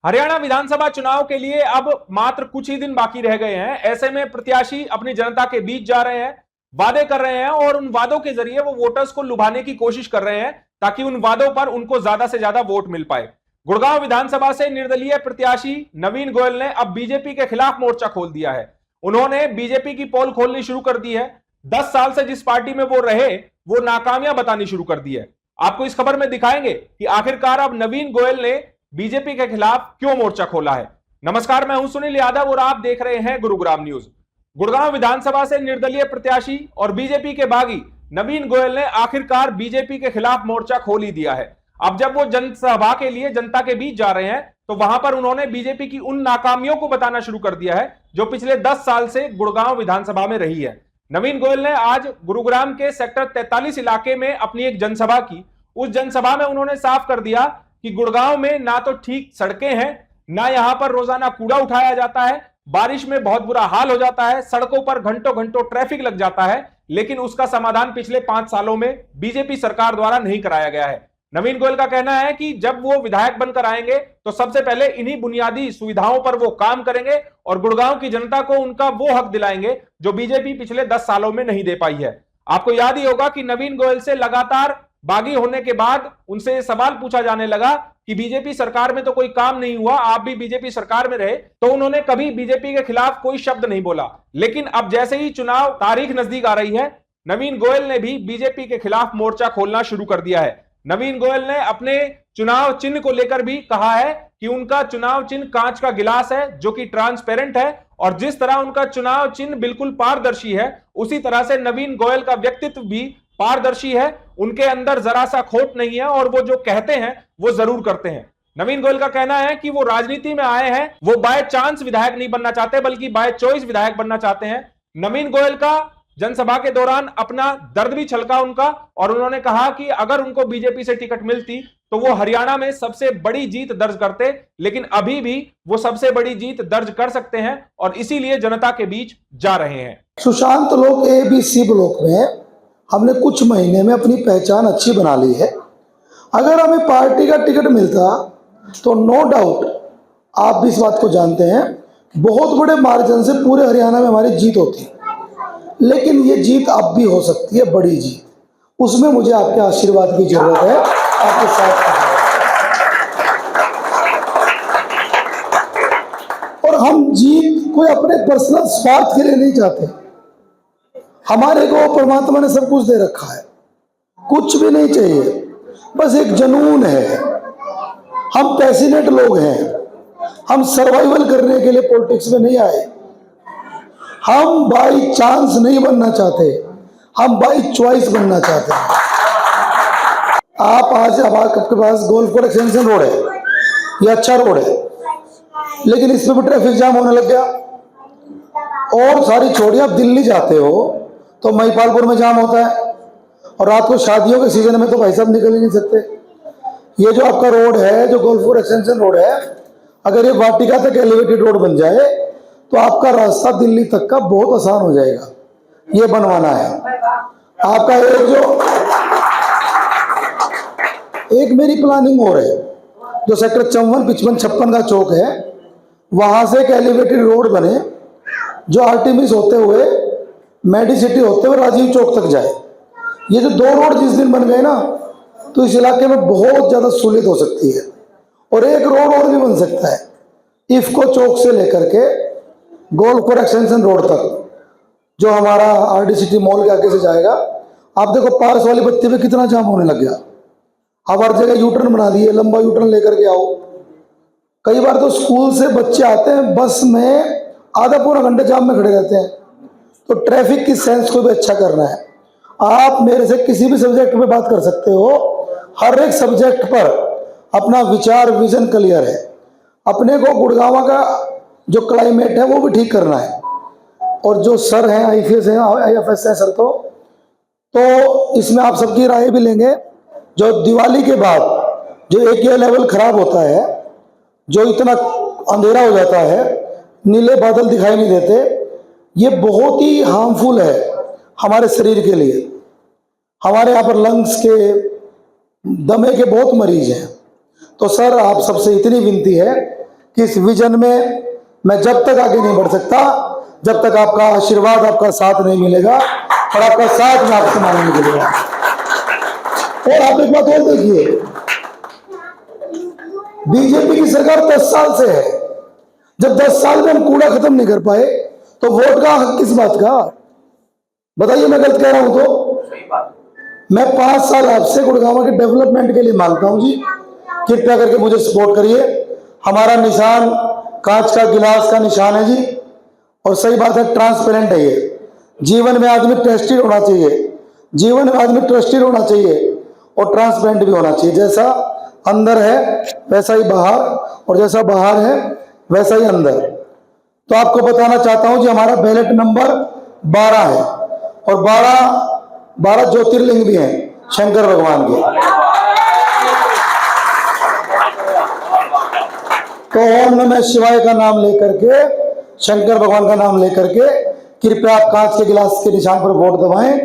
हरियाणा विधानसभा चुनाव के लिए अब मात्र कुछ ही दिन बाकी रह गए हैं। ऐसे में प्रत्याशी अपनी जनता के बीच जा रहे हैं, वादे कर रहे हैं और उन वादों के जरिए वो वोटर्स को लुभाने की कोशिश कर रहे हैं ताकि उन वादों पर उनको ज्यादा से ज्यादा वोट मिल पाए। गुड़गांव विधानसभा से निर्दलीय प्रत्याशी नवीन गोयल ने अब बीजेपी के खिलाफ मोर्चा खोल दिया है। उन्होंने बीजेपी की पोल खोलनी शुरू कर दी है। 10 साल से जिस पार्टी में वो रहे वो नाकामियां बतानी शुरू कर दी है। आपको इस खबर में दिखाएंगे कि आखिरकार अब नवीन गोयल ने बीजेपी के खिलाफ क्यों मोर्चा खोला है। नमस्कार, मैं हूं सुनील यादव और आप देख रहे हैं गुरुग्राम न्यूज। गुड़गांव विधानसभा से निर्दलीय प्रत्याशी और बीजेपी के बागी नवीन गोयल ने आखिरकार बीजेपी के खिलाफ मोर्चा खोल ही दिया है। अब जब वो जनसभा के लिए जनता के बीच जा रहे हैं तो वहां पर उन्होंने बीजेपी की उन नाकामियों को बताना शुरू कर दिया है जो पिछले 10 साल से गुड़गांव विधानसभा में रही है। नवीन गोयल ने आज गुरुग्राम के सेक्टर 43 इलाके में अपनी एक जनसभा की। उस जनसभा में उन्होंने साफ कर दिया कि गुड़गांव में ना तो ठीक सड़कें हैं, ना यहां पर रोजाना कूड़ा उठाया जाता है, बारिश में बहुत बुरा हाल हो जाता है, सड़कों पर घंटों घंटों ट्रैफिक लग जाता है, लेकिन उसका समाधान पिछले 5 सालों में बीजेपी सरकार द्वारा नहीं कराया गया है। नवीन गोयल का कहना है कि जब वो विधायक बनकर आएंगे तो सबसे पहले इन्हीं बुनियादी सुविधाओं पर वो काम करेंगे और गुड़गांव की जनता को उनका वो हक दिलाएंगे जो बीजेपी पिछले 10 सालों में नहीं दे पाई है। आपको याद ही होगा कि नवीन गोयल से लगातार बागी होने के बाद उनसे सवाल पूछा जाने लगा कि बीजेपी सरकार में तो कोई काम नहीं हुआ, आप भी बीजेपी सरकार में रहे, तो उन्होंने कभी बीजेपी के खिलाफ कोई शब्द नहीं बोला। लेकिन अब जैसे ही चुनाव तारीख नजदीक आ रही है, नवीन गोयल ने भी बीजेपी के खिलाफ मोर्चा खोलना शुरू कर दिया है। नवीन गोयल ने अपने चुनाव चिन्ह को लेकर भी कहा है कि उनका चुनाव चिन्ह कांच का गिलास है जो कि ट्रांसपेरेंट है, और जिस तरह उनका चुनाव चिन्ह बिल्कुल पारदर्शी है उसी तरह से नवीन गोयल का व्यक्तित्व भी पारदर्शी है। उनके अंदर जरा सा खोट नहीं है और वो जो कहते हैं वो जरूर करते हैं। नवीन गोयल का कहना है कि वो राजनीति में आए हैं, वो बाय चांस विधायक नहीं बनना चाहते बल्कि बाय चॉइस विधायक बनना चाहते हैं। नवीन गोयल का जनसभा के दौरान अपना दर्द भी छलका उनका, और उन्होंने कहा कि अगर उनको बीजेपी से टिकट मिलती तो वो हरियाणा में सबसे बड़ी जीत दर्ज करते, लेकिन अभी भी वो सबसे बड़ी जीत दर्ज कर सकते हैं और इसीलिए जनता के बीच जा रहे हैं। सुशांत लोक ABC ब्लॉक में हमने कुछ महीने में अपनी पहचान अच्छी बना ली है। अगर हमें पार्टी का टिकट मिलता तो नो डाउट, आप भी इस बात को जानते हैं, बहुत बड़े मार्जिन से पूरे हरियाणा में हमारी जीत होती। लेकिन ये जीत अब भी हो सकती है, बड़ी जीत। उसमें मुझे आपके आशीर्वाद की जरूरत है, आपके साथ। और हम जीत कोई अपने पर्सनल स्वार्थ के लिए नहीं चाहते। हमारे को परमात्मा ने सब कुछ दे रखा है, कुछ भी नहीं चाहिए, बस एक जुनून है। हम पैशनेट लोग हैं, हम सर्वाइवल करने के लिए पॉलिटिक्स में नहीं आए। हम बाई चांस नहीं बनना चाहते, हम बाई चॉइस बनना चाहते हैं। आप आज अब आपके पास गोल्फ कोर्स एक्सटेंशन रोड है, ये अच्छा रोड है, लेकिन इसमें भी ट्रैफिक जाम होने लग गया। और सारी छोड़िए, आप दिल्ली जाते हो तो महिपालपुर में जाम होता है, और रात को शादियों के सीजन में तो भाई साहब निकल ही नहीं सकते। ये जो आपका रोड है, जो गोल्फपुर एक्सटेंशन रोड है, अगर ये वाटिका तक एलिवेटेड रोड बन जाए तो आपका रास्ता दिल्ली तक का बहुत आसान हो जाएगा। ये बनवाना है आपका। एक मेरी प्लानिंग और है, जो सेक्टर 54, 55, 56 का चौक है, वहां से एक एलिवेटेड रोड बने जो आर्टिमिस होते हुए मेडिसिटी होते हुए राजीव चौक तक जाए। ये जो 2 रोड जिस दिन बन गए ना, तो इस इलाके में बहुत ज्यादा सहूलियत हो सकती है। और एक रोड और भी बन सकता है, इफ्को चौक से लेकर के गोल्फपुर एक्सटेंशन रोड तक, जो हमारा RD सिटी मॉल के आगे से जाएगा। आप देखो पार्स वाली बत्ती पे कितना जाम होने लग गया। अब हर जगह यूटर्न बना दिए, लंबा यूटर्न लेकर के आओ। कई बार तो स्कूल से बच्चे आते हैं, बस में आधा पौना घंटे जाम में खड़े रहते हैं। तो ट्रैफिक की सेंस को भी अच्छा करना है। आप मेरे से किसी भी सब्जेक्ट पे बात कर सकते हो, हर एक सब्जेक्ट पर अपना विचार विजन क्लियर है। अपने को गुड़गांव का जो क्लाइमेट है वो भी ठीक करना है। और जो सर हैं, IFS हैं, IFS हैं सर, तो इसमें आप सबकी राय भी लेंगे। जो दिवाली के बाद जो एक ये लेवल खराब होता है, जो इतना अंधेरा हो जाता है, नीले बादल दिखाई नहीं देते, ये बहुत ही हार्मफुल है हमारे शरीर के लिए। हमारे यहाँ पर लंग्स के, दमे के बहुत मरीज हैं। तो सर आप सबसे इतनी विनती है कि इस विजन में मैं जब तक आगे नहीं बढ़ सकता जब तक आपका आशीर्वाद, आपका साथ नहीं मिलेगा, और आपका साथ में आपसे मांगने नहीं मिलेगा। और आप एक बात और देखिए, बीजेपी की सरकार 10 साल से है। जब 10 साल में हम कूड़ा खत्म नहीं कर पाए तो वोट का हक किस बात का? बताइए, मैं गलत कह रहा हूं तो? मैं 5 साल आपसे गुड़गांव के डेवलपमेंट के लिए मांगता हूं जी, कृपया करके मुझे सपोर्ट करिए। हमारा निशान कांच का गिलास का निशान है जी, और सही बात है, ट्रांसपेरेंट है ये। जीवन में आदमी ट्रस्टेड होना चाहिए, जीवन में आदमी ट्रस्टेड होना चाहिए और ट्रांसपेरेंट भी होना चाहिए। जैसा अंदर है वैसा ही बाहर, और जैसा बाहर है वैसा ही अंदर। तो आपको बताना चाहता हूं जी, हमारा बैलेट नंबर 12 है, और 12 ज्योतिर्लिंग भी हैं शंकर भगवान के। तो ओम नमः शिवाय का नाम लेकर के, शंकर भगवान का नाम लेकर के, कृपया आप कांच के गिलास के निशान पर वोट दबाएं।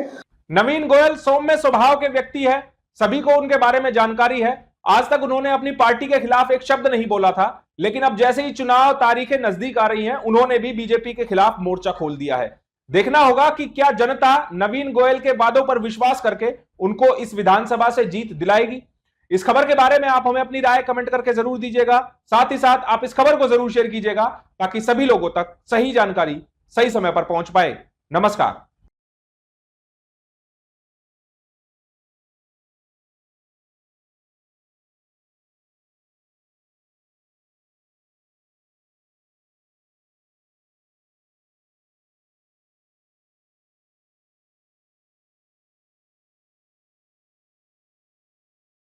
नवीन गोयल सौम्य स्वभाव के व्यक्ति है, सभी को उनके बारे में जानकारी है। आज तक उन्होंने अपनी पार्टी के खिलाफ एक शब्द नहीं बोला था, लेकिन अब जैसे ही चुनाव तारीखें नजदीक आ रही हैं, उन्होंने भी बीजेपी के खिलाफ मोर्चा खोल दिया है। देखना होगा कि क्या जनता नवीन गोयल के वादों पर विश्वास करके उनको इस विधानसभा से जीत दिलाएगी। इस खबर के बारे में आप हमें अपनी राय कमेंट करके जरूर दीजिएगा। साथ ही साथ आप इस खबर को जरूर शेयर कीजिएगा ताकि सभी लोगों तक सही जानकारी सही समय पर पहुंच पाए। नमस्कार।